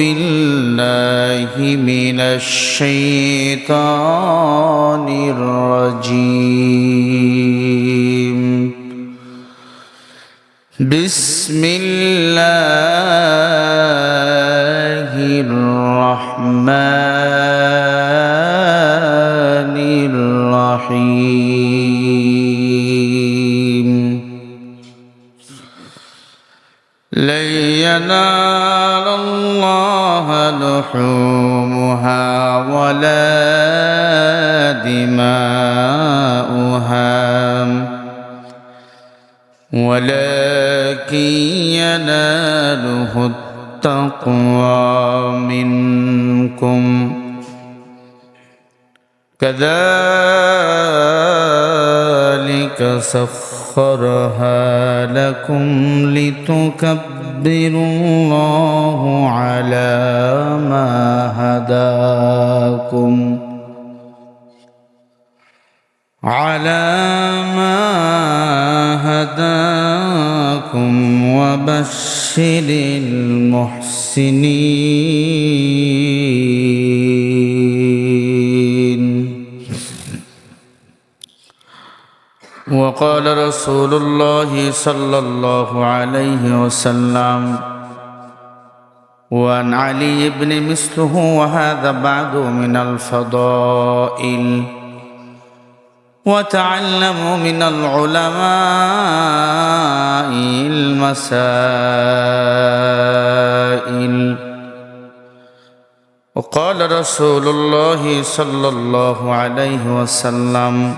بالله من الشيطان الرجيم. بسم الله الرحمن الرحيم. لن ينال الله لحومها ولا دماؤها ولكن يناله التقوى منكم. كذلك سخرها لكم لتكبروا الله على ما هداكم وبشر المحسنين. وقال رسول الله صلى الله عليه وسلم: وعن علي بن مثله وهذا بعد من الفضائل. وتعلموا من العلماء المسائل. وقال رسول الله صلى الله عليه وسلم: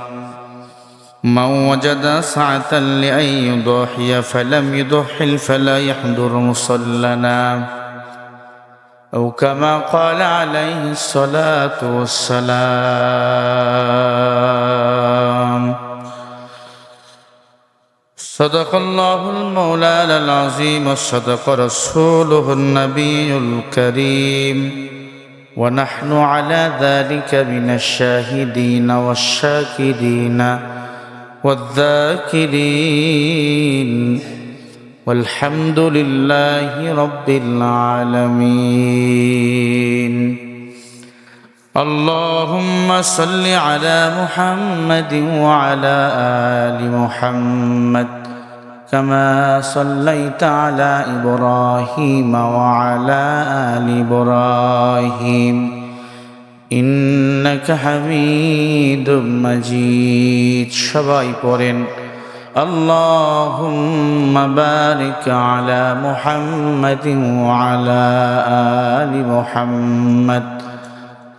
من وجد سعة لأن يضحي فلم يضحل فلا يحضر مصلنا، أو كما قال عليه الصلاة والسلام. صدق الله المولى العظيم وصدق رسوله النبي الكريم، ونحن على ذلك من الشاهدين والشاكرين والذاكرين، والحمد لله رب العالمين. اللهم صل على محمد وعلى آل محمد كما صليت على إبراهيم وعلى آل إبراهيم إنك حميد مجيد. সবাই পড়েন اللهم بارك على محمد وعلى آل محمد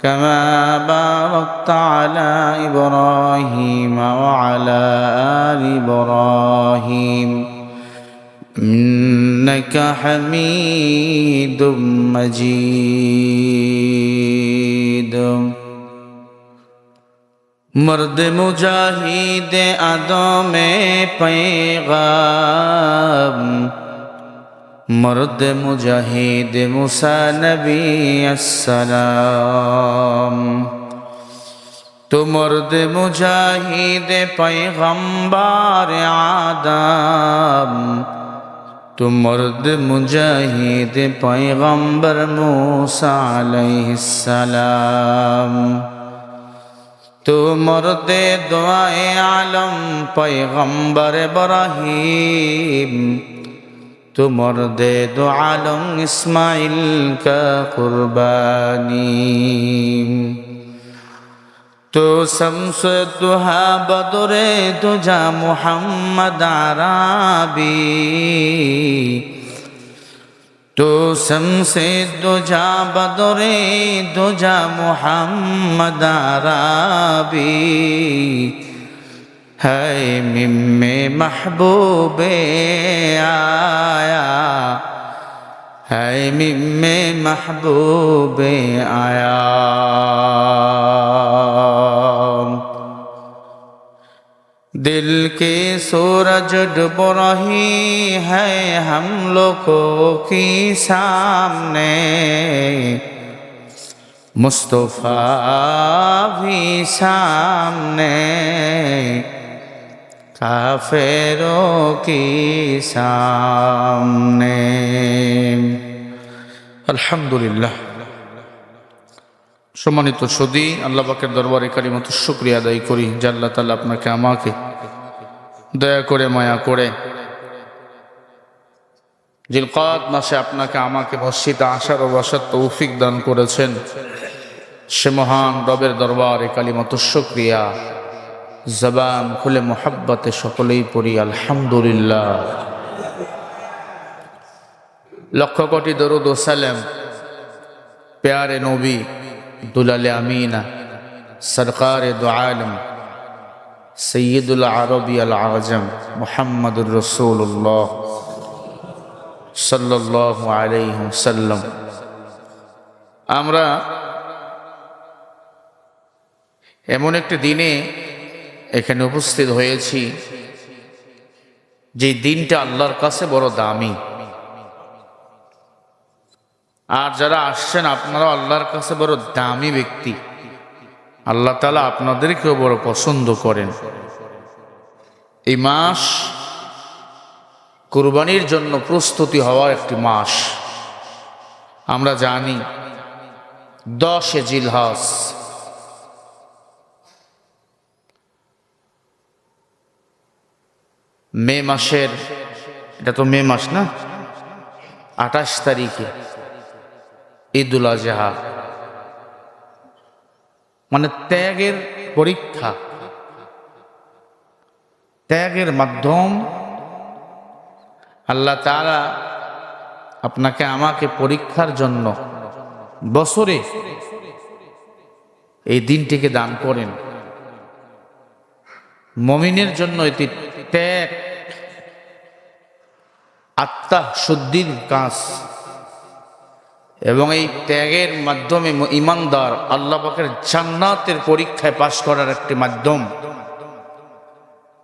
كما باركت على إبراهيم وعلى آل إبراهيم إنك حميد مجيد. مرد مجاہد عدم پیغام، مرد مجاہد موسیٰ نبی السلام، تو مرد مجاہد پیغمبر آدم، تو مرد مجاہد پیغمبر موسیٰ علیہ السلام، تو مرد دعائے عالم پیغمبر ابراہیم، تو مرد دو عالم اسماعیل کا قربانی، تو شمس الضحیٰ بدر دجا محمد عربی، تو شمس الدجا بدر دجا محمد عربی، ہے مم محبوب آیا، ہے مم محبوب آیا. दिल के सूरज डूब रही है हम लोगों की सामने, मुस्तफ़ा भी सामने, काफिरों की सामने. আলহামদুলিল্লাহ। সম্মানিত সুদী, আল্লাহ পাকের দরবারে কালিমাত শুকরিয়া আদায় করি যে আল্লাহ তাআলা আপনাকে আমাকে দয়া করে মায়া করে জিলকাদ মাসে আপনাকে আমাকে মসজিদে আসার ও বসার তৌফিক দান করেছেন। সে মহান রবের দরবারে কালিমাত শুকরিয়া জবান খুলে মোহাব্বতে সকলেই পড়ি আলহামদুলিল্লাহ। লক্ষ কোটি দরুদ ও সালাম প্যারে নবী দুলালে আমিনা সরকারে দো আলম সৈয়দুল আরবি আল আজম মুহাম্মদুর রাসূলুল্লাহ সাল্লাল্লাহু আলাইহি ওয়াসাল্লাম। আমরা এমন একটি দিনে এখানে উপস্থিত হয়েছি যে দিনটা আল্লাহর কাছে বড় দামি। আর যারা আসছেন আপনারা আল্লাহর কাছে বড় দামি ব্যক্তি। আল্লাহ তাআলা আপনাদেরকেও বড় পছন্দ করেন। এই মাস কুরবানির জন্য প্রস্তুতি হওয়ার একটি মাস। আমরা জানি 10 জিলহজ, মে মাসের, এটা তো মে মাস না, 28 তারিখে ঈদুল আজহা, মানে ত্যাগের পরীক্ষা, ত্যাগের মাধ্যম আল্লাহ তাআলা আপনাকে আমাকে পরীক্ষার জন্য বছরে এই দিনটিকে দান করেন। মুমিনের জন্য এটি ত্যাগ, আত্মা শুদ্ধির কাজ, এবং এই ত্যাগের মাধ্যমে ঈমানদার আল্লাহ পাকের জান্নাতের পরীক্ষায় পাশ করার একটি মাধ্যম।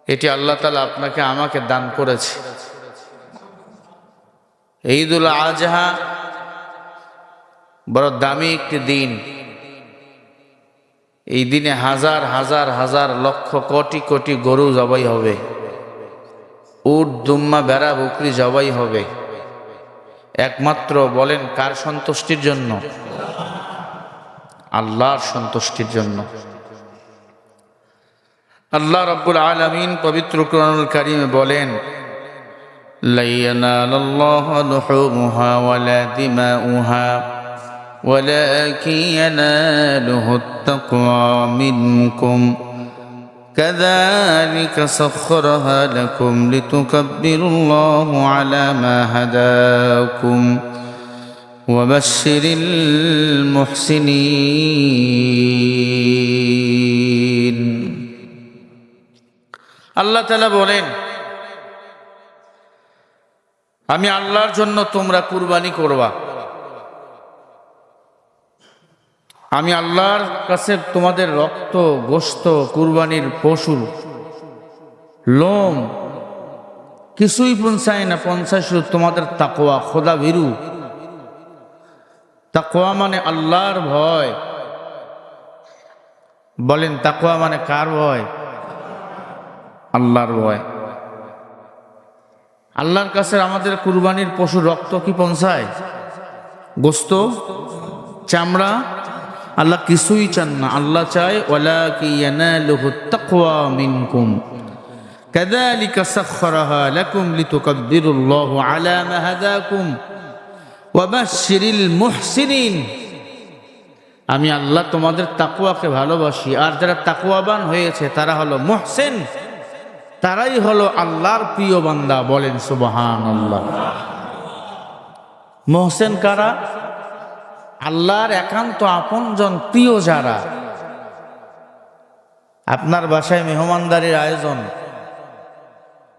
এটি আল্লাহ তাআলা আপনাকে আমাকে দান করেছে। ঈদুল আজহা বড় দামি একটি দিন। এই দিনে হাজার হাজার হাজার লক্ষ কোটি কোটি গরু জবাই হবে, উট দুম্মা ভেড়া বকরি জবাই হবে, একমাত্র বলেন কার সন্তুষ্টির জন্য? আল্লাহর সন্তুষ্টির জন্য। আল্লাহ রাব্বুল আলামিন পবিত্র কোরআনুল কারীমে বলেন, লা ইয়ানালাল্লাহু লুহুমুহা ওয়ালা দিমাউহা ওয়ালাকিন ইয়ানালুহুত তাকওয়া মিনকুম كذلك سخرها لكم لتكبروا الله على ما هداكم وبشر المحسنين। আল্লাহ তাআলা বলেন, আমি আল্লাহর জন্য তোমরা কুরবানি করবা। আমি আল্লাহর কাছে তোমাদের রক্ত, গোশত, কুরবানির পশু, লোম কিছুই পৌঁছায় না, পৌঁছায় শুধু তোমাদের তাকওয়া, খোদা ভীরু। তাকওয়া মানে আল্লাহর ভয়। বলেন তাকওয়া মানে কার ভয়? আল্লাহর ভয়। আল্লাহর কাছে আমাদের কুরবানির পশুর রক্ত কি পৌঁছায়? গোশত, চামড়া? আল্লাহ কিছুই চান না। আল্লাহ চায় ওয়ালাকিন ইয়ানালুহুত তাকওয়া মিনকুম কাযালিকা সাখখারাহা লাকুম লিতুকাব্বিরুল্লাহু আলা মা হাদাকুম ওয়া বাশশিরিল মুহসিনিন। আমি আল্লাহ তোমাদের তাকওয়াকে ভালোবাসি, আর যারা তাকওয়াবান হয়েছে তারা হলো মুহসিন, তারাই হলো আল্লাহর প্রিয় বান্দা। বলেন সুবহানাল্লাহ। মুহসিন কারা? আল্লাহর একান্ত আপনজন, প্রিয় যারা। আপনার বাসায় মেহমানদারির আয়োজন,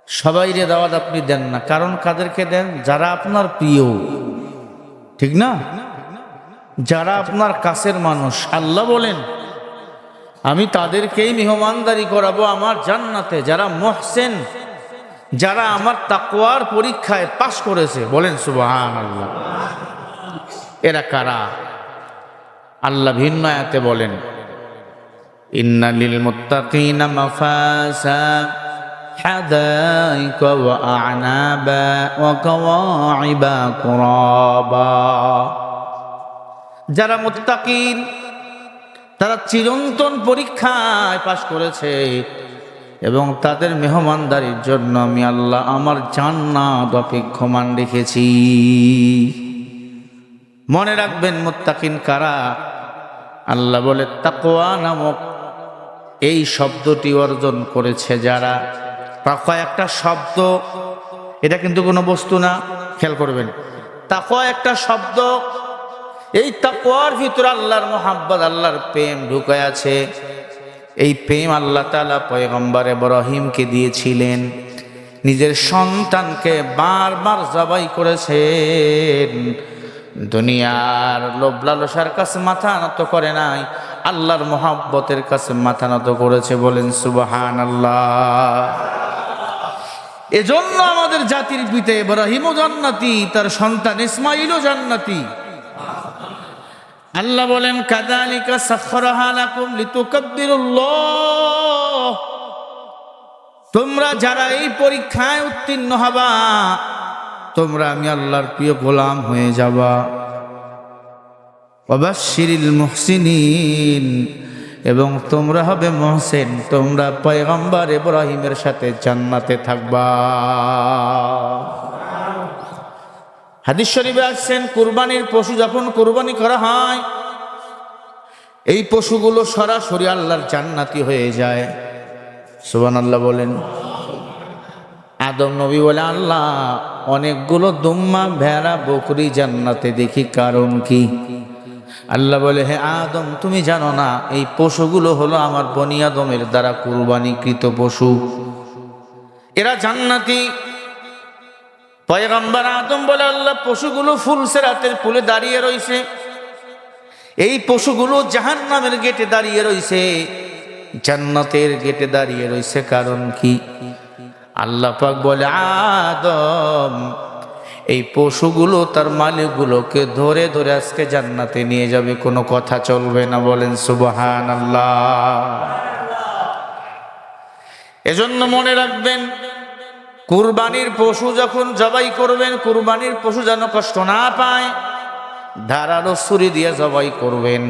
সবাইরে দাওয়াত আপনি দেন না, কারণ কাদেরকে দেন? যারা আপনার প্রিয়, ঠিক না? যারা আপনার কাছের মানুষ। আল্লাহ বলেন আমি তাদেরকেই মেহমানদারি করাবো আমার জান্নাতে, যারা মুহসিন, যারা আমার তাকওয়ার পরীক্ষায় পাশ করেছে। বলেন সুবহানাল্লাহ। এরা কারা? আল্লাহ ভিন্ন আয়াতে বলেন, ইন্না লিল মুত্তাকিনা মাফাসা হাদাইকা ওয়া আ'নাবা ওয়া কাওয়াইবা কুরাবা। যারা মুত্তাকিন তারা চিরন্তন পরীক্ষায় পাশ করেছে এবং তাদের মেহমানদারির জন্য আমি আল্লাহ আমার জান্নাত অপেক্ষমান রেখেছি। মনে রাখবেন মুত্তাকিন কারা? আল্লাহ বলে তাকওয়া নামক এই শব্দটি অর্জন করেছে যারা। তাকওয়া একটা শব্দ, এটা কিন্তু কোনো বস্তু না, খেয়াল করবেন। তাকওয়া একটা শব্দ, এই তাকওয়ার ভিতরে আল্লাহর মুহাব্বত, আল্লাহর প্রেম ঢুকে আছে। এই প্রেম আল্লাহ তাআলা পয়গম্বর ইব্রাহিমকে দিয়েছিলেন, নিজের সন্তানকে বারবার জবাই করেছেন। দুনিয়ার লোভ লালসার কাছে মাথা নত করে নাই, আল্লাহর মুহাব্বতের কাছে মাথা নত করেছে। বলেন সুবহানাল্লাহ। এজন্য আমাদের জাতির পিতা ইব্রাহিমও জান্নাতি, তার সন্তান ইসমাঈলও জান্নাতি। আল্লাহ বলেন কাযালিকা সাখখারাহা লাকুম লিতুকাব্বিরুল্লাহ। তোমরা যারা এই পরীক্ষায় উত্তীর্ণ হবা, তোমরা আমি আল্লাহর প্রিয় গোলাম হয়ে যাবা। ওয়াবাশশিরিল মুহসিনিন, এবং তোমরা হবে মুহসিন, তোমরা পয়গম্বর ইব্রাহিমের সাথে জান্নাতে থাকবা। হাদিস শরীফে আসছেন, কুরবানির পশু যখন কুরবানি করা হয়, এই পশুগুলো সরাসরি আল্লাহর জান্নাতি হয়ে যায়। সুবহানাল্লাহ বলেন। আদম নবী বলে, আল্লাহ অনেকগুলো দুম্মা, ভেড়া, বকরি জান্নাতে দেখি, কারণ কি? আল্লাহ বলে, হে আদম, তুমি জানো না এই পশুগুলো হলো আমার বনি আদমের দ্বারা কুরবানিকৃত পশু, এরা জান্নাতি। পয়গম্বর আদম বলে, আল্লাহ পশুগুলো ফুলসিরাতের পুলে দাঁড়িয়ে রয়েছে, এই পশুগুলো জাহান্নামের গেটে দাঁড়িয়ে রয়েছে, জান্নাতের গেটে দাঁড়িয়ে রয়েছে, কারণ কি? আল্লাহ পাক বলে, আদম এই পশুগুলো তার মালিকগুলোকে ধরে ধরে আজকে জান্নাতে নিয়ে যাবে, কোনো কথা চলবে না। বলেন সুবহানাল্লাহ। এজন্য মনে রাখবেন, কুরবানির পশু যখন জবাই করবেন, কুরবানির পশু যেন কষ্ট না পায়, ধারালো ছুরি দিয়ে জবাই করবেন।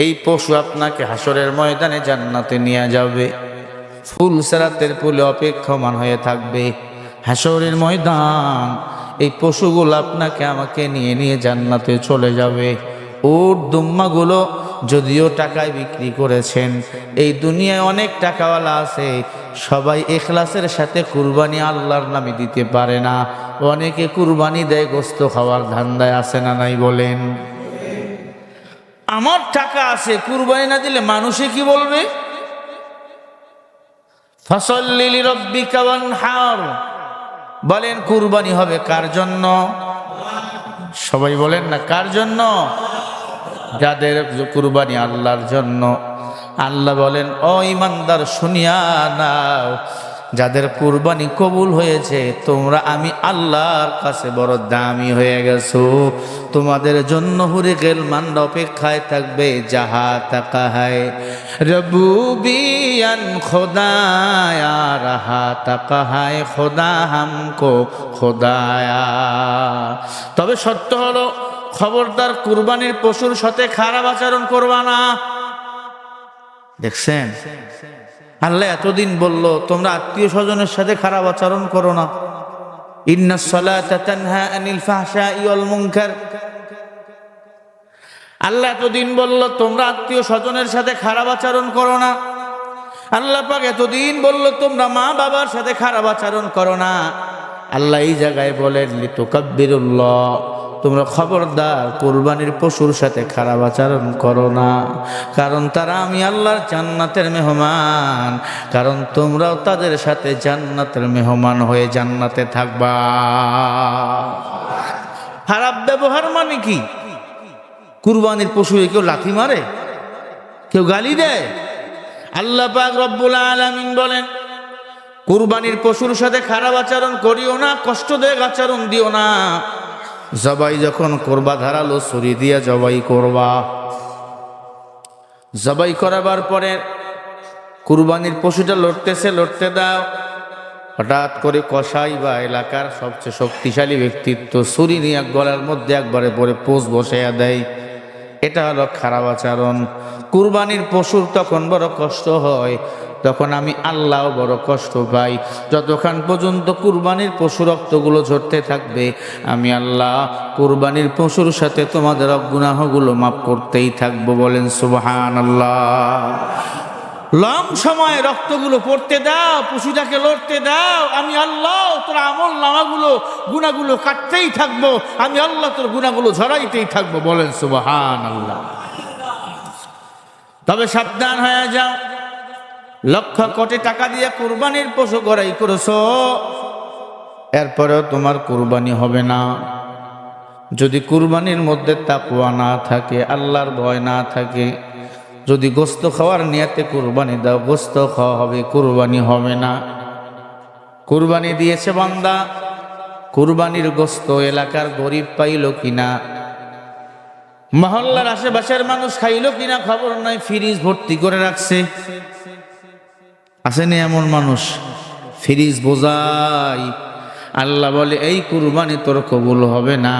এই পশু আপনাকে হাসরের ময়দানে জান্নাতে নিয়ে যাবে, ফুলসিরাতের পুলে অপেক্ষমান হয়ে থাকবে। হাসরের ময়দান, এই পশুগুলো আপনাকে আমাকে নিয়ে নিয়ে জান্নাতে চলে যাবে। উট দুম্মাগুলো যদিও টাকায় বিক্রি করেছেন, এই দুনিয়ায় অনেক টাকাওয়ালা আছে, সবাই ইখলাসের সাথে কুরবানি আল্লাহর নামে দিতে পারে না। অনেকে কুরবানি দেয় গোস্ত খাওয়ার ধান্দায়, আছে না নাই? বলেন। আমার টাকা আছে, কুরবানি না দিলে মানুষে কি বলবে? ফাসাল্লি লিরাব্বিকা ওয়ানহার। বলেন কুরবানি হবে কার জন্য? সবাই বলেন না, কার জন্য? যাদের কুরবানি আল্লাহর জন্য। আল্লাহ বলেন, ও ইমানদার শুনিয়া নাও, যাদের কুরবানি কবুল হয়েছে, তোমরা আমি আল্লাহর কাছে বড় দামি হয়ে গেছো। তোমাদের জন্য হুরে গেলমান অপেক্ষায় থাকবে, যাহা তাকা হায় রবুবিয়ান খোদায়া, রাহা তাকা হায় খোদা হামকো খোদায়া। তবে সত্য হলো, খবরদার কুরবানির পশুর সাথে খারাপ আচরণ করবা না। দেখছেন, আল্লাহ এতদিন বলল তোমরা আত্মীয় স্বজনের সাথে খারাপ আচরণ করো না। ইন্নাস সালাতা তানহা আনিল ফাহশাই ওয়াল মুনকার। আল্লাহ এতদিন বলল তোমরা আত্মীয় স্বজনের সাথে খারাপ আচরণ করো না। আল্লাহ পাক এতদিন বলল তোমরা মা বাবার সাথে খারাপ আচরণ করো না। আল্লাহ এই জায়গায় বলেন লিতুকাব্বিরুল্লাহ, তোমরা খবরদার কুরবানির পশুর সাথে খারাপ আচরণ করো না, কারণ তারা আমি আল্লাহর জান্নাতের মেহমান, কারণ তোমরাও তাদের সাথে জান্নাতের মেহমান হয়ে জান্নাতে থাকবা। খারাপ ব্যবহার মানে কি? কুরবানির পশু কেউ লাথি মারে, কেউ গালি দেয়? আল্লাহ পাক রব্বুল আলামিন বলেন কুরবানির পশুর সাথে খারাপ আচরণ করিও না, কষ্টদায়ক আচরণ দিও না। জবাই যখন করবা, ধারালো ছুরি দিয়া জবাই করবা। জবাই করাবার পরে কুরবানির পশুটা লড়তেছে, লড়তে দাও। হঠাৎ করে কসাই বা এলাকার সবচেয়ে শক্তিশালী ব্যক্তিত্ব ছুরি নিয়ে গলার মধ্যে একবারে পরে পোষ বসাইয়া দেয়। এটা হলো খারাপ আচরণ। কুরবানির পশুর তখন বড় কষ্ট হয়, তখন আমি আল্লাহ বড় কষ্ট পাই। যতক্ষণ পর্যন্ত কুরবানির পশু রক্তগুলো ঝরতে থাকবে, আমি আল্লাহ কুরবানির পশুর সাথে তোমাদের গুনাহগুলো মাফ করতেই থাকবো। বলেন সুবহানাল্লাহ। লং সময় রক্তগুলো পড়তে দাও, পশুটাকে লড়তে দাও, আমি আল্লাহ তোর আমল নামাগুলো গুনাহগুলো কাটতেই থাকবো, আমি আল্লাহ তোর গুনাহগুলো ঝরাইতেই থাকবো। বলেন সুবহানাল্লাহ। তবে সাবধান হয়ে যাও, লক্ষ কোটি টাকা দিয়ে কুরবানির পশু গড়াই করেছো, এরপরেও তোমার কুরবানি হবে না। যদি কুরবানির মধ্যে তাকওয়া না থাকে, আল্লাহর ভয় না থাকে, যদি গোস্ত খাওয়ার নিয়তে কুরবানি দাও, গোস্ত খাওয়া হবে, কুরবানি হবে না। কুরবানি দিয়েছে বান্দা, কুরবানির গোস্ত এলাকার গরিব পাইল কিনা, মহল্লার আশেপাশের মানুষ খাইলো কিনা খবর নাই, ফ্রিজ ভর্তি করে রাখছে। আসেনি এমন মানুষ? ফ্রিজ বোঝাই। আল্লাহ বলে এই কুরবানি তোর কবুল হবে না,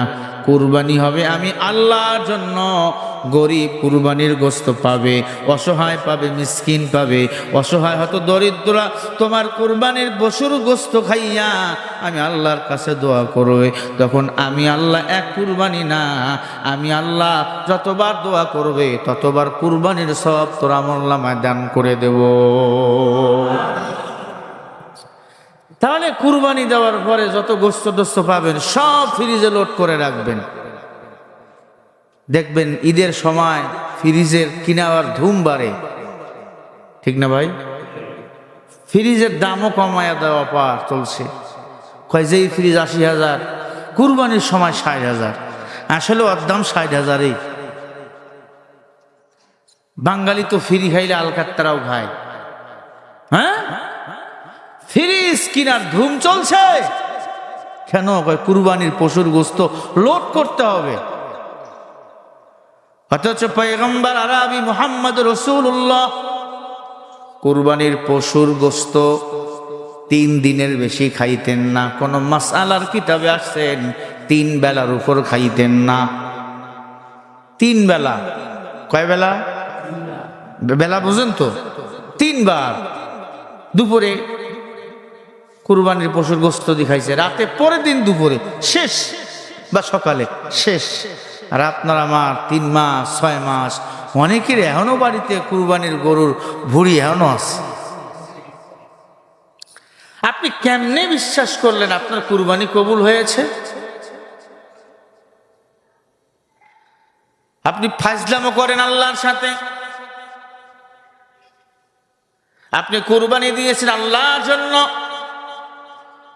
কুরবানি হবে আমি আল্লাহর জন্য। গরিব কুরবানির গোস্ত পাবে, অসহায় পাবে, মিসকিন পাবে। অসহায় হয়তো দরিদ্ররা তোমার কুরবানির পশুর গোস্ত খাইয়া আমি আল্লাহর কাছে দোয়া করবে, তখন আমি আল্লাহ এক কুরবানি না, আমি আল্লাহ যতবার দোয়া করবে ততবার কুরবানির সওয়াব তোর আমলনামায় দান করে দেব। তাহলে কুরবানি দেওয়ার পরে যত গোস্ত টোস্ত পাবেন সব ফ্রিজে লোড করে রাখবেন। দেখবেন ঈদের সময় ফ্রিজের কিনার ধুম বাড়ে, ঠিক না ভাই? ফ্রিজের দামও কমায়া দেওয়া পার চলছে। কয় যেই ফ্রিজ ৮০,০০০, কুরবানির সময় ৬০,০০০। আসলে ওর দাম ৬০,০০০। বাঙালি তো ফ্রি খাইলে আলকাত্তারাও খায়। হ্যাঁ, ফ্রিজ কিনার ধুম চলছে কেন? কয় কুরবানির পশুর গোস্ত লোড করতে হবে। অথচ পয়গম্বর আরবি মুহাম্মদ রাসূলুল্লাহ কুরবানির পশুর গোস্ত ৩ দিনের বেশি খাইতেন না। কোন মাসআলার কিতাবে আসছেন ৩ বেলার উপর খাইতেন না। ৩ বেলা। কয় বেলা? বেলা বুঝেন তো? ৩ বার। দুপুরে কুরবানির পশুর গোস্ত দিয়ে খাইছে, রাতে, পরের দিন দুপুরে শেষ, বা সকালে শেষ। আর আপনার আমার ৩ মাস ৬ মাস, অনেকের এখনো বাড়িতে কুরবানির গরুর ভুঁড়ি এখনো আছে। আপনি কেমনে বিশ্বাস করলেন আপনার কুরবানি কবুল হয়েছে? আপনি ফাজলামো করেন আল্লাহর সাথে। আপনি কুরবানি দিয়েছেন আল্লাহর জন্য,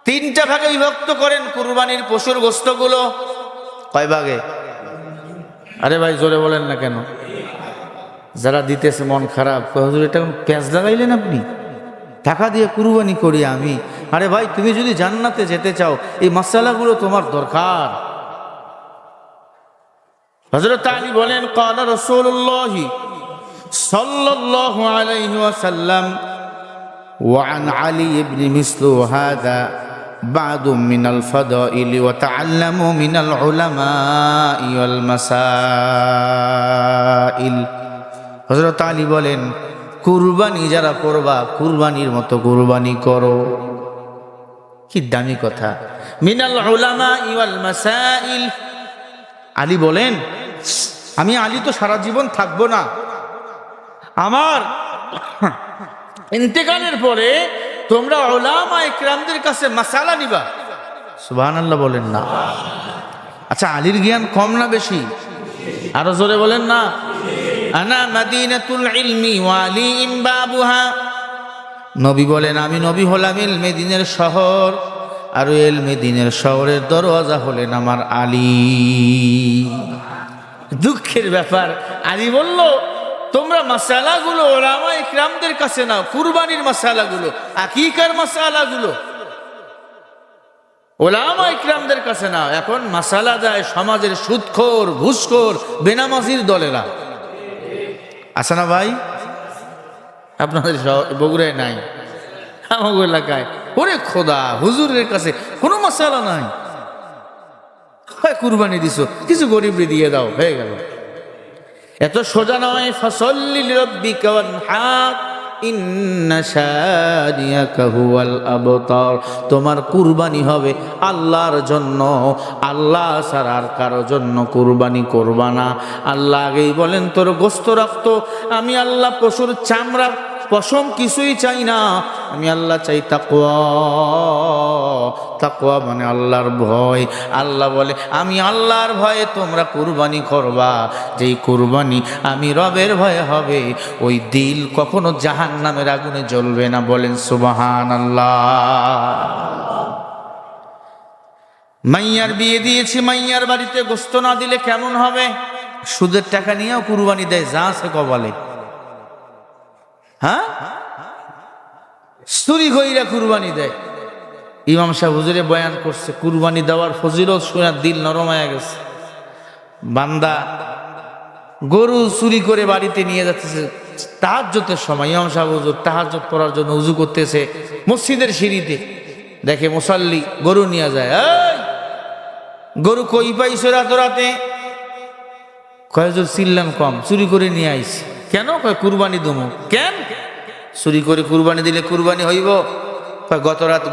3টা ভাগে বিভক্ত করেন কুরবানির পশুর গোস্তগুলো। কয় ভাগে? আরে ভাই জোরে বলেন না কেন? যারা দিতেছে মন খারাপ, হুজুর এটা প্যাঁচ লাগাইলেন আপনি, টাকা দিয়ে কুরবানি করি আমি। আরে ভাই তুমি যদি জান্নাতে যেতে চাও এই মাসালাগুলো তোমার দরকার। হযরত আলী বলেন ক্বালা রাসূলুল্লাহ সাল্লাল্লাহু আলাইহি ওয়াসাল্লাম ওয়া আন আলী ইবনে মিসলু হাযা বা'দু মিনাল ফাদাইলি ওয়া তাআল্লামু মিনাল উলামাই ওয়াল মাসাইল। হযরত আলী বলেন কুরবানি যারা করবা কুরবানির মতো কুরবানি করো। কি দামি কথা! মিনাল উলামাই ওয়াল মাসাইল। আলী বলেন আমি আলী তো সারা জীবন থাকবো না, আমার ইন্তেকালের পরে তোমরা উলামা ইকরামদের কাছে মাসালা নিবা। সুবহানাল্লাহ বলেন না? আচ্ছা আলীর জ্ঞান কম না বেশি? আরো জোরে বলেন না? আনা মাদিনাতুল ইলমি ওয়া আলী ইমবাবুহা। নবী বলেন আমি নবী হলাম ইলমে দ্বীনের শহর, আর ইলমে দ্বীনের শহরের দরওয়াজা হলেন আমার আলী। দুঃখের ব্যাপার, আলী বলল তোমরা মাসালাগুলো উলামা ইকরামদের কাছে নাও, কুরবানির মাসালাগুলো, আকিকার মাসালাগুলো উলামা ইকরামদের কাছে নাও। এখন মাসালা যায় সমাজের সুদখোর, ঘুষখোর, বেনামাজির দলেরা। আছে না ভাই? আপনাদের বগুড়ায় নাই, আমাদের এলাকায় ওরে খোদা হুজুরের কাছে কোনো মাসালা নাই, কুরবানি দিছো কিছু গরিবরে দিয়ে দাও, হয়ে গেল। এত সোজা নয়। ফাসাল্লি লিরাব্বিকা ওয়ানহার ইন্না শানিয়াকা হুয়াল আবতার। তোমার কুরবানি হবে আল্লাহর জন্য, আল্লাহ ছাড়া আর কারো জন্য কুরবানি করবা না। আল্লাহ আগেই বলেন তোর গোশত রক্ত আমি আল্লাহ, পশুর চামড়া পশম কিছুই চাই না, আমি আল্লাহ চাই তাকওয়া। তাকওয়া মানে আল্লাহর ভয়। আল্লাহ বলে আমি আল্লাহর ভয়ে তোমরা কুরবানি করবা। যেই কুরবানি আমি রবের ভয়ে হবে, ওই দিল কখনো জাহান্নামের আগুনে জ্বলবে না। বলেন সুবহানাল্লাহ। মাইয়ার বিয়ে দিয়েছি, মাইয়ার বাড়িতে গোশত না দিলে কেমন হবে? সুদের টাকা নিয়েও কুরবানি দেয়, যা আছে কপালে। হ্যাঁ, চুরি কইরা কুরবানি দেয়। ইমাম সাহেব হুজুরে বয়ান করছে, কুরবানি দেওয়ার ফজিলত শুনে দিল নরম হয়ে গেছে। বান্দা গরু চুরি করে বাড়িতে নিয়ে যাচ্ছে তাহাজ্জুদের সময়। ইমাম সাহেব হুজুর তাহাজ্জুদ পড়ার জন্য উযু করতেছে মসজিদের সিঁড়িতে, দেখে মুসাল্লি গরু নিয়ে যায়। এই গরু কই পাইছো রাত রাতে? কয় হুজুর চিল্লান কম, চুরি করে নিয়ে আইছি। কেন? কয় কুরবানি দেবো। কেন? চুরি করে কুরবানি দিলে কুরবানি হইব?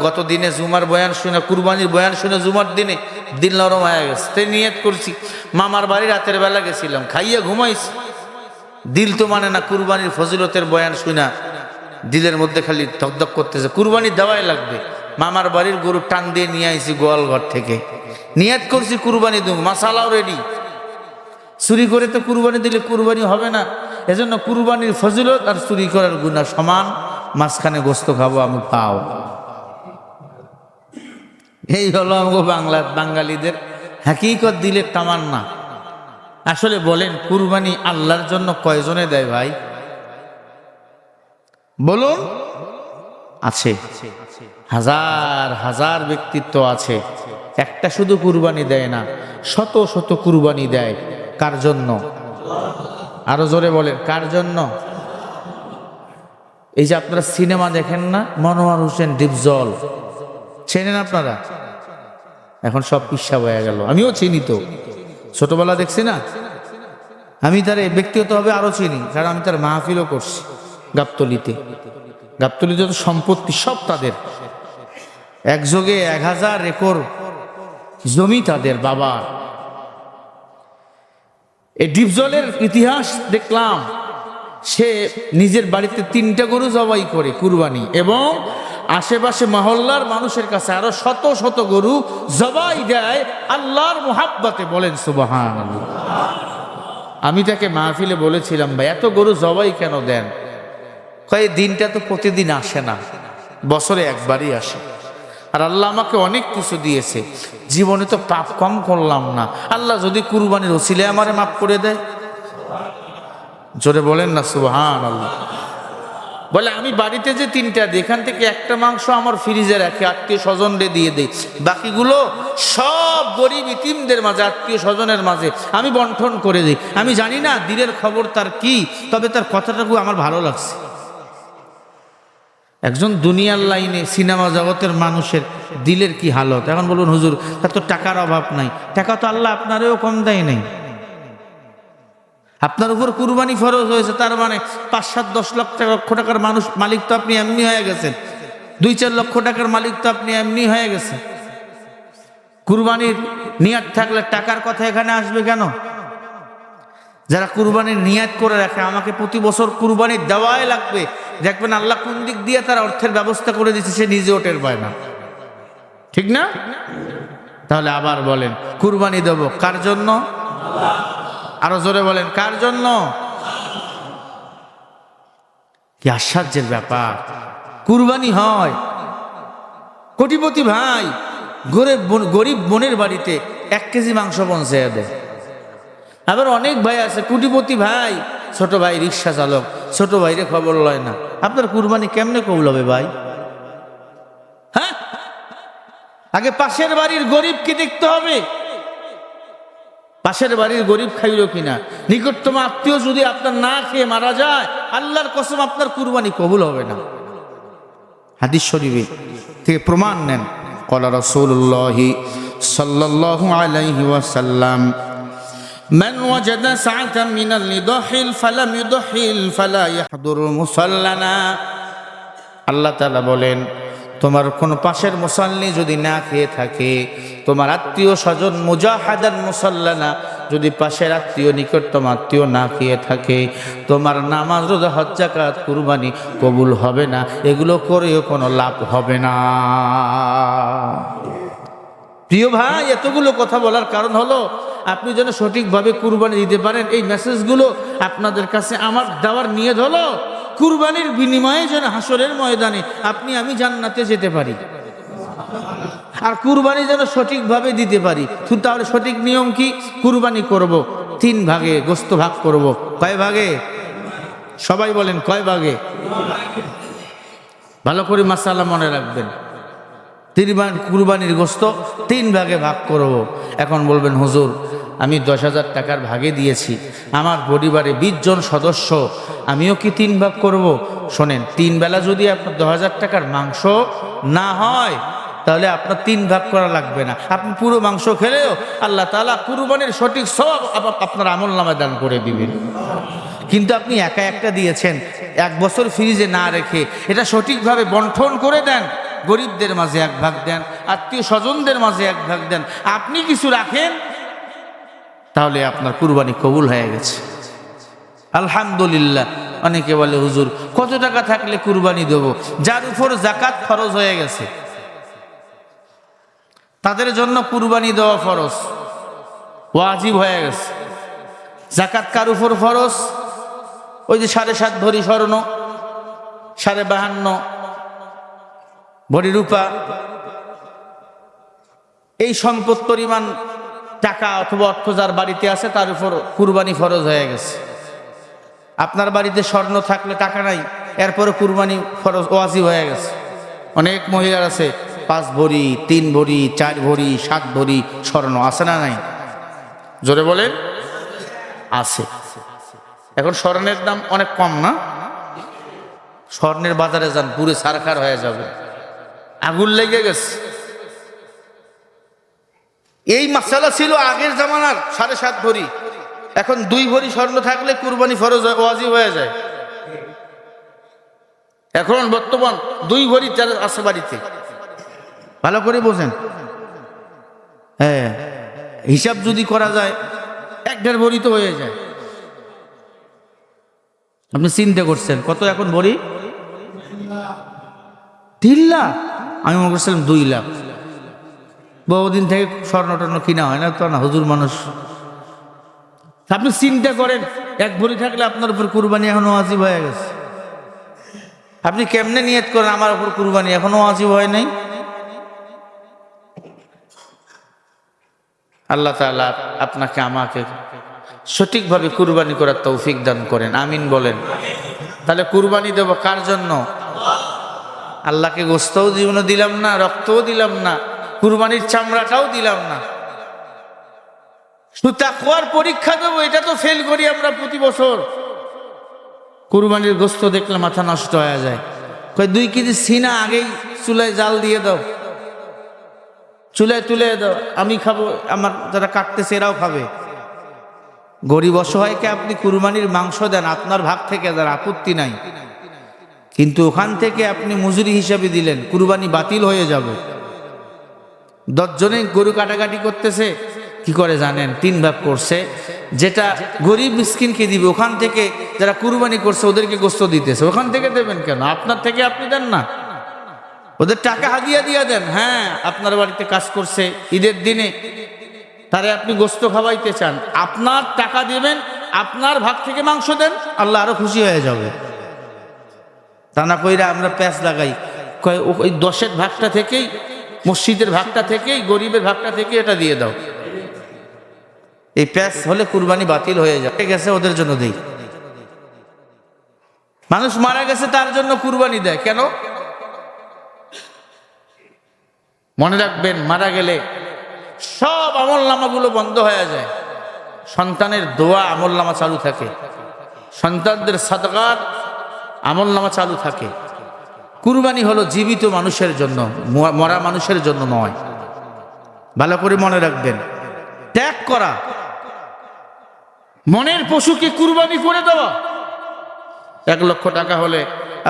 গত দিনে জুমার বয়ান শুনে, কুরবানির বয়ান শুনে জুমার দিনে দিল নরম হয়ে গেছে। তাই নিয়ত করছি, মামার বাড়ি রাতের বেলা গেছিলাম, খাইয়া ঘুমাইছি। দিল তো মানে না, কুরবানির ফজিলতের বয়ান শুনা দিলের মধ্যে খালি ধকধক করতেছে, কুরবানি দেওয়াই লাগবে। মামার বাড়ির গরু টান দিয়ে নিয়ে আইছি গোয়াল ঘর থেকে, নিয়ত করছি কুরবানি দেবো, মাসালাও রেডি। চুরি করে তো কুরবানি দিলে কুরবানি হবে না। এজন্য কুরবানির ফজিলত আর চুরি করার গুনাহ সমান। মাঝখানে গোশত খাবো আমি পাও। এই হলো আমাকে বাঙালিদের হাকিকত, দিলের তামান্না। আসলে বলেন কুরবানি আল্লাহর জন্য কয়জনে দেয় ভাই? বলুন। আছে, হাজার হাজার ব্যক্তিত্ব আছে। একটা শুধু কুরবানি দেয় না, শত শত কুরবানি দেয়। কার জন্য? আরো জোরে বলেন, কার জন্য? এই যে আপনারা সিনেমা দেখেন না, মনোয়ার হোসেন ডিপজল, চেনেন আপনারা? এখন সব পিসা হয়ে গেল, আমিও চিনি তো, ছোটবেলা দেখছি না। আমি তার ব্যক্তিগতভাবে আরো চিনি, কারণ আমি তার মাহফিলও করছি গাবতলিতে। গাবতলিতে তো সম্পত্তি সব তাদের, একযোগে 1000 একর জমি তাদের বাবা। এই ডিপজলের ইতিহাস দেখলাম, সে নিজের বাড়িতে 3টা গরু জবাই করে কুরবানি, এবং আশেপাশে মহল্লার মানুষের কাছে আরো শত শত গরু জবাই দেয় আল্লাহর মুহাব্বতে। বলেন সুবহানাল্লাহ। আমি তাকে মাহফিলে বলেছিলাম, ভাই এত গরু জবাই কেন দেন? কয় দিনটা তো প্রতিদিন আসে না, বছরে একবারই আসে। আর আল্লাহ আমাকে অনেক কিছু দিয়েছে, জীবনে তো পাপ কম করলাম না। আল্লাহ যদি কুরবানির ওসিলায় আমারে মাফ করে দেয়, জোরে বলেন না সুবহানাল্লাহ। বলে আমি বাড়িতে যে 3টা দিই, এখান থেকে একটা মাংস আমার ফ্রিজে রাখি, আত্মীয় স্বজনদের দিয়ে দিই, বাকিগুলো সব গরিব ইতিমদের মাঝে, আত্মীয় স্বজনের মাঝে আমি বন্টন করে দিই। আমি জানি না দিনের খবর তার কি, তবে তার কথাটাকে আমার ভালো লাগছে। একজন দুনিয়ার লাইনে সিনেমা জগতের মানুষের দিলের কি হালত। এখন বলুন হুজুর তার তো টাকার অভাব নাই। টাকা তো আল্লাহ আপনারেও কম দেয় নাই। আপনার উপর কুরবানি ফরজ হয়েছে, তার মানে 5-7-10 লক্ষ টাকার মানুষ মালিক তো আপনি এমনি হয়ে গেছেন। 2-4 লক্ষ টাকার মালিক তো আপনি এমনি হয়ে গেছেন। কুরবানির নিয়াত থাকলে টাকার কথা এখানে আসবে কেন? যারা কুরবানির নিয়াত করে রাখে, আমাকে প্রতি বছর কুরবানি দেওয়াই লাগবে, দেখবেন আল্লাহ কোন দিক দিয়ে তার অর্থের ব্যবস্থা করে দিচ্ছে, সে নিজেও টের পায় না। ঠিক না? তাহলে আবার বলেন, কুরবানি দেব কার জন্য? আরো জোরে বলেন, কার জন্য? কি আশ্চর্যের ব্যাপার! কুরবানি হয়, কোটিপতি ভাই গরিব বোনের বাড়িতে 1 কেজি মাংস পৌঁছে দেয়। আবার অনেক ভাই আছে কোটিপতি ভাই, ছোট ভাই রিক্সা চালক, ছোট ভাইরে খবর লয় না। আপনার কুরবানি কেমনে কবুল হবে ভাই? হ্যাঁ, আগে পাশের বাড়ির গরিবকে দেখতে হবে, পাশের বাড়ির গরিব খাইল কিনা। নিকটতম আত্মীয় যদি আপনার না খেয়ে মারা যায়, আল্লাহর কসম আপনার কুরবানি কবুল হবে না। হাদিস শরীফে থেকে প্রমাণ নেন। ক্বালা রাসূলুল্লাহ সাল্লাল্লাহু আলাইহি ওয়াসাল্লাম, মান ওয়াজাদা সাআতাম মিনাল লিদহিল ফালাম ইউদহিল ফালা ইয়াহদুর মুসাল্লানা। আল্লাহ তাআলা বলেন, তোমার কোন পাশের মুসাল্লি যদি না খেয়ে থাকে, তোমার আত্মীয় স্বজন মুজাহাদান মুসাল্লানা, যদি পাশের আত্মীয় নিকটতম আত্মীয় না খেয়ে থাকে, তোমার নামাজ, রোজা, হজ, যাকাত, কুরবানি কবুল হবে না। এগুলো করেও কোনো লাভ হবে না। প্রিয় ভাই, এতগুলো কথা বলার কারণ হলো আপনি যেন সঠিকভাবে কুরবানি দিতে পারেন। এই মেসেজগুলো আপনাদের কাছে আমার দেওয়ার নিয়ত হলো কুরবানির বিনিময়ে যেন হাসরের ময়দানে আপনি আমি জান্নাতে যেতে পারি, আর কুরবানি যেন সঠিকভাবে দিতে পারি। তাহলে সঠিক নিয়ম কি? কুরবানি করব 3 ভাগে, গোস্ত ভাগ করব। কয় ভাগে? সবাই বলেন কয় ভাগে? ভালো করে মাসালা মনে রাখবেন। কুরবানির গোস্ত 3 ভাগে ভাগ করব। এখন বলবেন, হুজুর আমি 10,000 টাকার ভাগে দিয়েছি, আমার পরিবারে 20 জন সদস্য, আমিও কি 3 ভাগ করব? শোনেন, 3 বেলা যদি আপনার 10,000 টাকার মাংস না হয়, তাহলে আপনার 3 ভাগ করা লাগবে না। আপনি পুরো মাংস খেলেও আল্লাহ তাআলা কুরবানির সঠিক সওয়াব আপনার আমলনামায় দান করে দিবেন। কিন্তু আপনি একা একটা দিয়েছেন, 1 বছর ফ্রিজে না রেখে এটা সঠিকভাবে বন্টন করে দেন। গরিবদের মাঝে 1 ভাগ দেন, আত্মীয় স্বজনদের মাঝে 1 ভাগ দেন, আপনি কিছু রাখেন, তাহলে আপনার কুরবানি কবুল হয়ে গেছে। আলহামদুলিল্লাহ। অনেকে বলে, হুজুর কত টাকা থাকলে কুরবানি দেব? যার উপর যাকাত ফরজ হয়ে গেছে তাদের জন্য কুরবানি দেওয়া ফরজ, ওয়াজিব হয়ে গেছে। যাকাত কার উপর ফরজ? ওই যে 7.5 ভরি স্বর্ণ, 52.5 ভরি রূপা, এই সম্পদ পরিমাণ টাকা অথবা অর্থ যার বাড়িতে আছে তার উপর কুরবানি ফরজ হয়ে গেছে। আপনার বাড়িতে স্বর্ণ থাকলে টাকা নাই, এরপরে কুরবানি ফরজ ওয়াজিব হয়ে গেছে। অনেক মহিলার আছে 5 ভরি, 3 ভরি, 4 ভরি, 7 ভরি স্বর্ণ, আছে না নাই? জোরে বলেন, আছে। এখন স্বর্ণের দাম অনেক কম না? স্বর্ণের বাজারে যান, পুরো সারখার হয়ে যাবে, আগুন লেগে গেছে। এই মাসালা ছিল আগের জামানার 7.5 ভরি। এখন 2 ভরি স্বর্ণ থাকলে কুরবানি ফরজ ওয়াজিব হয়ে যায়। এখন বর্তমান 2 ভরি আছে বাড়িতে। ভালো করে বোঝেন। হ্যাঁ, হিসাব যদি করা যায় 1.5 ভরি তো হয়ে যায়। আপনি চিন্তা করছেন কত এখন ভরি? 3 লাখ। আমি মনে করছিলাম 2 লাখ। বহুদিন থেকে স্বর্ণ টর্ণ কিনা হয় না তো, না হুজুর মানুষ। আপনি চিন্তা করেন, 1 ভরি থাকলে আপনার উপর কুরবানি এখনো ওয়াজিব হয়ে গেছে। আপনি কেমনে নিয়ত করেন আমার উপর কুরবানি এখনো ওয়াজিব হয় নাই? আল্লাহ তাআলা আপনাকে আমাকে সঠিকভাবে কুরবানি করার তৌফিক দান করেন, আমিন বলেন। তাহলে কুরবানি দেব কার জন্য? আল্লাহকে গোস্তও জীবনও দিলাম না, রক্তও দিলাম না, কুরবানির চামড়াটাও দিলাম না, শুধু তাকওয়ার পরীক্ষা দেবো। এটা তো ফেল করি আমরা প্রতি বছর। কুরবানির গোস্ত দেখলে মাথা নষ্ট হয়ে যায়। কয় 2 কেজি সিনা আগেই চুলায় জাল দিয়ে দাও, চুলায় তুলে দাও, আমি খাবো, আমার যারা কাটতেছে এরাও খাবে। গরিব অসহায়কে আপনি কুরবানির মাংস দেন, আপনার ভাগ থেকে দেন, আপত্তি নাই। কিন্তু ওখান থেকে আপনি মজুরি হিসাবে দিলেন, কুরবানি বাতিল হয়ে যাবে। 10 জনে গরু কাটাকাটি করতেছে, কি করে জানেন? 3 ভাগ করছে। যেটা গরিব মিসকিনকে দিবে, ওখান থেকে যারা কুরবানি করছে ওদেরকে গোস্ত দিতেছে। ওখান থেকে দেবেন কেন? আপনার থেকে আপনি দেন না, ওদের টাকা হাদিয়া দিয়ে দেন। হ্যাঁ, আপনার বাড়িতে কাজ করছে, ঈদের দিনে তারে আপনি গোস্ত খাওয়াইতে চান, আপনার টাকা দেবেন, আপনার ভাগ থেকে মাংস দেন, আল্লাহ আরো খুশি হয়ে যাবে। তা না কইরা আমরা প্যাঁচ লাগাই, কয় ওই 10-এর ভাগটা থেকেই, মসজিদের ভাগটা থেকেই, গরিবের ভাগটা থেকে এটা দিয়ে দাও। এই প্যাঁচ হলে কুরবানি বাতিল হয়ে যাবে। গেছে ওদের জন্য দেই। মানুষ মারা গেছে তার জন্য কুরবানি দেয় কেন? মনে রাখবেন, মারা গেলে সব আমলনামাগুলো বন্ধ হয়ে যায়। সন্তানের দোয়া আমলনামা চালু থাকে, সন্তানদের সাদকার আমলনামা চালু থাকে। কুরবানি হলো জীবিত মানুষের জন্য, মরা মানুষের জন্য নয়। ভালো করে মনে রাখবেন। ত্যাগ করা, মনের পশুকে কুরবানি করে দেওয়া। 1 লক্ষ টাকা হলে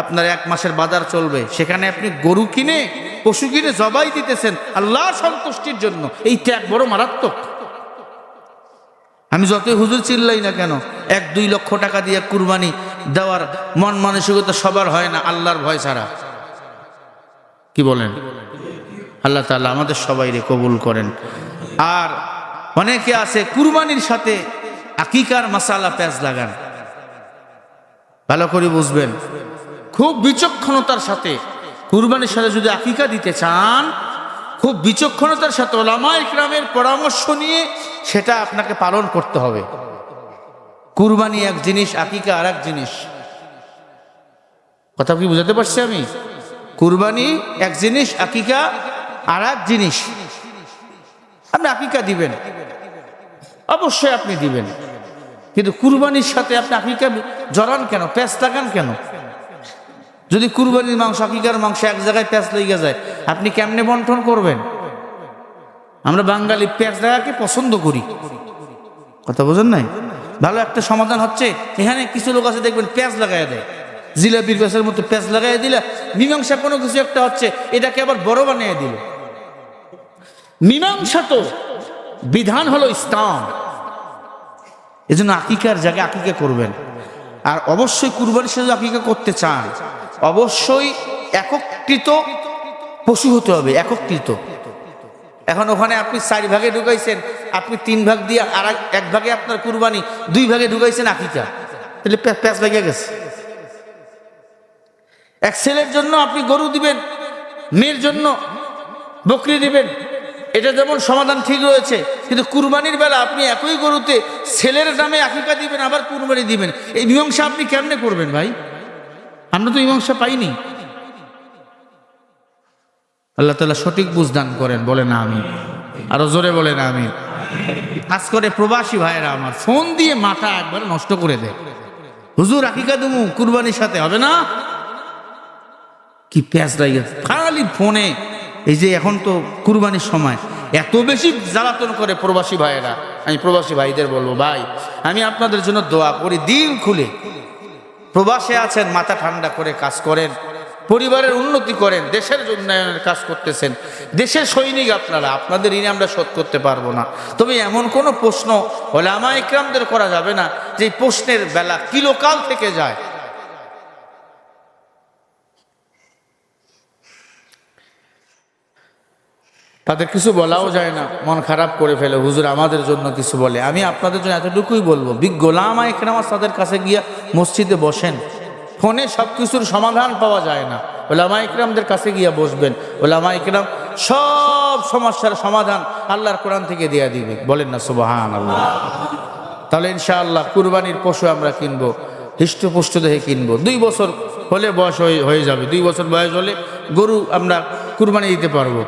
আপনার 1 মাসের বাজার চলবে, সেখানে আপনি গরু কিনে পশু কিনে জবাই দিতেছেন আল্লাহর সন্তুষ্টির জন্য। এই ত্যাগ বড় মারাত্মক। আমি যতই হুজুর চিল্লাই না কেন, 1-2 লক্ষ টাকা দিয়ে কুরবানি দেওয়ার মন মানসিকতা সবার হয় না আল্লাহর ভয় ছাড়া। কি বলেন? আল্লাহ তাআলা আমাদের সবাইকে কবুল করেন। আর অনেকে আছে কুরবানির সাথে আকিকার মাসালা পেঁচ লাগান। ভালো করে বুঝবেন, খুব বিচক্ষণতার সাথে কুরবানির সাথে যদি আকিকা দিতে চান, খুব বিচক্ষণতার সাথে উলামায়ে ইকরামের পরামর্শ নিয়ে সেটা আপনাকে পালন করতে হবে। কুরবানি এক জিনিস, আকিকা আর এক জিনিস। কথা কি বুঝাতে পারছি আমি? কুরবানি এক জিনিস, আকিকা আর এক জিনিস। আপনি আকিকা দিবেন, অবশ্যই আপনি দিবেন, কিন্তু কুরবানির সাথে আপনি আকিকা জড়ান কেন, পেঁচ লাগান কেন? যদি কুরবানির মাংস আকিকার মাংস এক জায়গায় পেঁচ লেগে যায়, আপনি কেমনে বন্টন করবেন? আমরা বাঙালি পেঁচ লাগাকে পছন্দ করি। কথা বোঝেন নাই? ভালো একটা সমাধান হচ্ছে, এখানে কিছু লোক আছে দেখবেন পেঁচ লাগাই দেয়, জিলাপির পেঁচের মতো পেঁচ লাগাই দিলে মীমাংসা কোনো কিছু একটা হচ্ছে, এটাকে আবার বড় বানিয়ে দিল। মীমাংসা তো বিধান হলো ইসলাম। এজন্য আকিকার জায়গায় আকিকা করবেন। আর অবশ্যই কুরবানির সাথে আকিকা করতে চান, অবশ্যই একত্রিত পশু হতে হবে, একত্রিত। এখন ওখানে আপনি 4 ভাগে ঢুকাইছেন, আপনি 3 ভাগ দিয়ে আর 1 ভাগে আপনার কুরবানি, 2 ভাগে ঢুকাইছেন আকিকা, তাহলে পেঁচ লেগে গেছে। এক ছেলের জন্য আপনি গরু দিবেন, মেয়ের জন্য বকরি দিবেন, এটা যেমন সমাধান ঠিক রয়েছে, কিন্তু কুরবানির বেলা আপনি একই গরুতে ছেলের নামে আকিকা দিবেন আবার কুরবানি দিবেন, এই মীমাংসা আপনি কেমনে করবেন ভাই? আমরা তো মীমাংসা পাইনি। আল্লাহ তাআলা সঠিক বুঝদান করেন, বলেন আমিন। আরো জোরে বলেন আমিন। কাজ করে প্রবাসী ভাইয়েরা আমার ফোন দিয়ে মাথা একবার নষ্ট করে দেয়, হুজুর আকিকা দেবো কুরবানির সাথে, হবে না? কি পেঁচ লাগে খালি ফোনে। এই যে এখন তো কুরবানির সময় এত বেশি জ্বালাতন করে প্রবাসী ভাইয়েরা। আমি প্রবাসী ভাইদের বলবো, ভাই আমি আপনাদের জন্য দোয়া করি, দিল খুলে। প্রবাসে আছেন, মাথা ঠান্ডা করে কাজ করেন, পরিবারের উন্নতি করেন, দেশের উন্নয়নের কাজ করতেছেন, দেশের সৈনিক আপনারা, আপনাদের ঋণ আমরা শোধ করতে পারবো না। তবে এমন কোনো প্রশ্ন উলামায়ে ইকরামদের করা যাবে না যে প্রশ্নের বেলা কিলোকাল থেকে যায়। তাদের কিছু বলাও যায় না, মন খারাপ করে ফেলে, হুজুর আমাদের জন্য কিছু বলে। আমি আপনাদের জন্য এতটুকুই বলবো, বিজ্ঞ উলামায়ে ইকরাম তাদের কাছে গিয়া মসজিদে বসেন। ফোনে সব কিছুর সমাধান পাওয়া যায় না, উলামায়ে ইকরামদের কাছে গিয়া বসবেন। উলামায়ে ইকরাম সব সমস্যার সমাধান আল্লাহর কোরআন থেকে দিয়ে দিবে, বলেন না সুবহানাল্লাহ। তাহলে ইনশাআল্লাহ কুরবানির পশু আমরা কিনবো, হৃষ্টপুষ্ট দেখে কিনবো। 2 বছর হলে বয়স হয়ে যাবে, 2 বছর বয়স হলে গরু আমরা কুরবানি দিতে পারবো।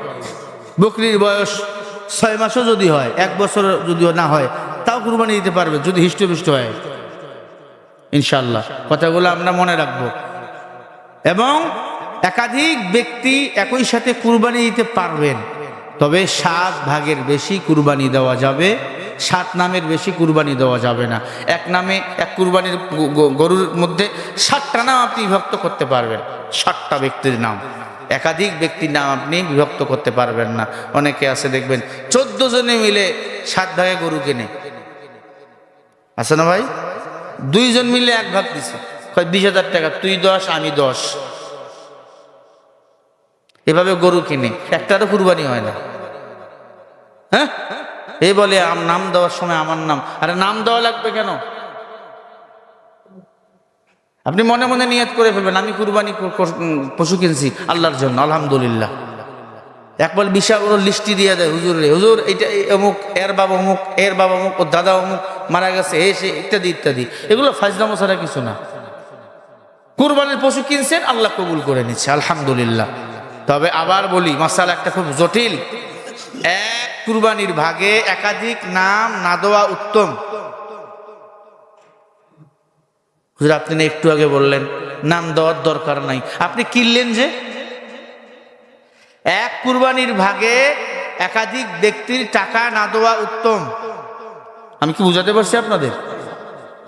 বকরির বয়স 6 মাসও যদি হয়, 1 বছর যদিও না হয়, তাও কুরবানি দিতে পারবে যদি হৃষ্টপুষ্ট হয় ইনশাআল্লাহ। কথাগুলো আমরা মনে রাখবো। এবং একাধিক ব্যক্তি একই সাথে কুরবানি দিতে পারবেন, তবে 7 ভাগের বেশি কুরবানি দেওয়া যাবে, 7 নামের বেশি কুরবানি দেওয়া যাবে না। এক নামে এক কুরবানির গরুর মধ্যে 7টা নাম আপনি বিভক্ত করতে পারবেন, 7টা ব্যক্তির নাম। একাধিক ব্যক্তির নাম আপনি বিভক্ত করতে পারবেন না। অনেকে আছে দেখবেন 14 জনে মিলে 7 ভাগে গরু কেনে, আছে না ভাই? 2 জন মিলে 1 ভাগ দিছে, 20,000 টাকা, তুই 10 আমি 10, এভাবে গরু কিনে, একটারও কুরবানি হয় না। হ্যাঁ, এই বলে নাম দেওয়ার সময় আমার নাম, আরে নাম দেওয়া লাগবে কেন? আপনি মনে মনে নিয়ত করে ফেলবেন, আমি কুরবানি পশু কিনছি আল্লাহর জন্য, আলহামদুলিল্লাহ। একবার বিশাল বড় লিস্টি দিয়ে দেয়, হুজুর রে হুজুর এইটা অমুক, এর বাবা অমুক, এর বাবা অমুক, ওর দাদা অমুক মারা গেছে, সে ইত্যাদি ইত্যাদি। এগুলো ফাজলামো ছাড়া কিছু না। কুরবানির পশু কিনছেন, আল্লাহ কবুল করে নিচ্ছে, আলহামদুলিল্লাহ। তবে আবার বলি, মাসালা একটা খুব জটিল। এক কুরবানির ভাগে একাধিক নাম না দেওয়া উত্তম। হুজুর আপনি না একটু আগে বললেন নাম দেওয়ার দরকার নাই, আপনি কিনলেন যে। এক কুরবানির ভাগে একাধিক ব্যক্তির টাকা না দেওয়া উত্তম। আমি কি বুঝাতে পারছি আপনাদের?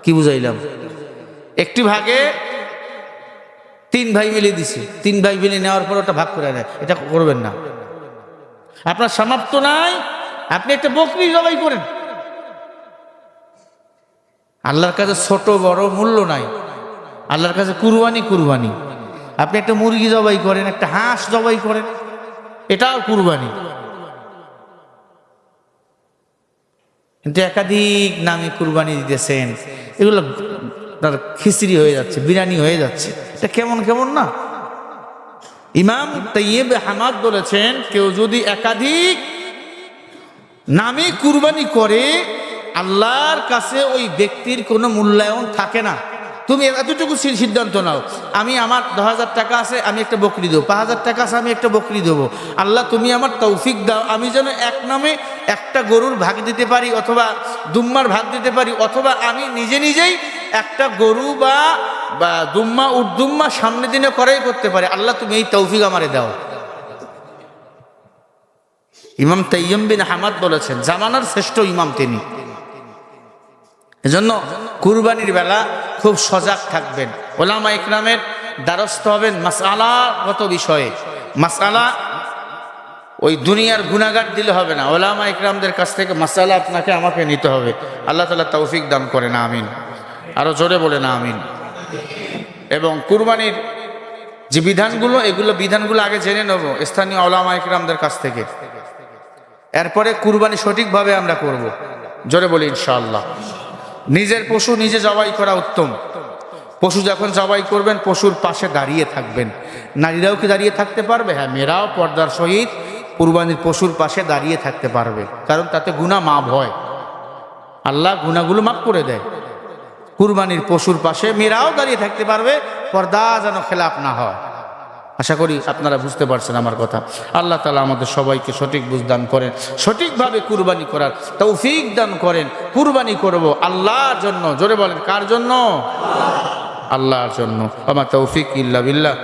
কি বুঝাইলাম? একটি ভাগে 3 ভাই মিলে দিছে, 3 ভাই মিলে নেওয়ার পর ওটা ভাগ করে নেয়, এটা করবেন না। আপনার সামর্থ্য নাই, আপনি একটা বকরি জবাই করেন। আল্লাহর কাছে ছোট বড় মূল্য নাই, আল্লাহর কাছে কুরবানি কুরবানি। আপনি একটা মুরগি জবাই করেন, একটা হাঁস জবাই করেন, এটাও কুরবানি। কিন্তু একাধিক নামে কুরবানি দিতেছেন, এগুলো তার খিচড়ি হয়ে যাচ্ছে, বিরিয়ানি হয়ে যাচ্ছে, এটা কেমন কেমন না? ইমাম তাইয়্যিব হামাদ বলেছেন, কেউ যদি একাধিক নামে কুরবানি করে আল্লাহর কাছে ওই ব্যক্তির কোনো মূল্যায়ন থাকে না। তুমি এতটুকু সিদ্ধান্ত নাও, আমি আমার 10,000 টাকা আছে, আমি একটা বকরি দেবো, 5,000 টাকা আছে, আমি একটা বকরি দেবো। আল্লাহ তুমি আমার তৌফিক দাও, আমি যেন এক নামে একটা গরুর ভাগ দিতে পারি, অথবা দুম্মার ভাগ দিতে পারি, অথবা আমি নিজে নিজেই একটা গরু বা দুম্মা উর্দুম্মা সামনে দিনে করাই করতে পারি। আল্লাহ তুমি এই তৌফিক আমারে দাও। ইমাম তাইয়্যিব বিন হামাদ বলেছেন, জামানার শ্রেষ্ঠ ইমাম তিনি। এজন্য কুরবানির বেলা খুব সজাগ থাকবেন, ওলামা ইকরামের দ্বারস্থ হবেন মাসআলাগত বিষয়ে। মাসআলা ওই দুনিয়ার গুনাহগার দিলে হবে না, ওলামা ইকরামদের কাছ থেকে মাসআলা আপনাকে আমাকে নিতে হবে। আল্লাহ তাআলা তৌফিক দান করেন, আমিন। আরো জোরে বলেন আমিন। এবং কুরবানির যে বিধানগুলো, এগুলো বিধানগুলো আগে জেনে নেব স্থানীয় ওলামা ইকরামদের কাছ থেকে, এরপরে কুরবানি সঠিকভাবে আমরা করব। জোরে বলি ইনশাআল্লাহ। নিজের পশু নিজে জবাই করা উত্তম। পশু যখন জবাই করবেন পশুর পাশে দাঁড়িয়ে থাকবেন। নারীরাও কি দাঁড়িয়ে থাকতে পারবে? হ্যাঁ, মেয়েরাও পর্দার সহিত কুরবানির পশুর পাশে দাঁড়িয়ে থাকতে পারবে, কারণ তাতে গুনাহ মাফ হয়, আল্লাহ গুনাহগুলো মাফ করে দেয়। কুরবানির পশুর পাশে মেয়েরাও দাঁড়িয়ে থাকতে পারবে, পর্দা যেন খেলাপ না হয়। আশা করি আপনারা বুঝতে পারছেন আমার কথা। আল্লাহ তাআলা আমাদের সবাইকে সঠিক বুঝ দান করেন, সঠিকভাবে কুরবানি করার তৌফিক দান করেন। কুরবানি করব আল্লাহর জন্য। জোরে বলেন, কার জন্য? আল্লাহর জন্য। ওয়া মা তৌফিক ইল্লা বিল্লাহ।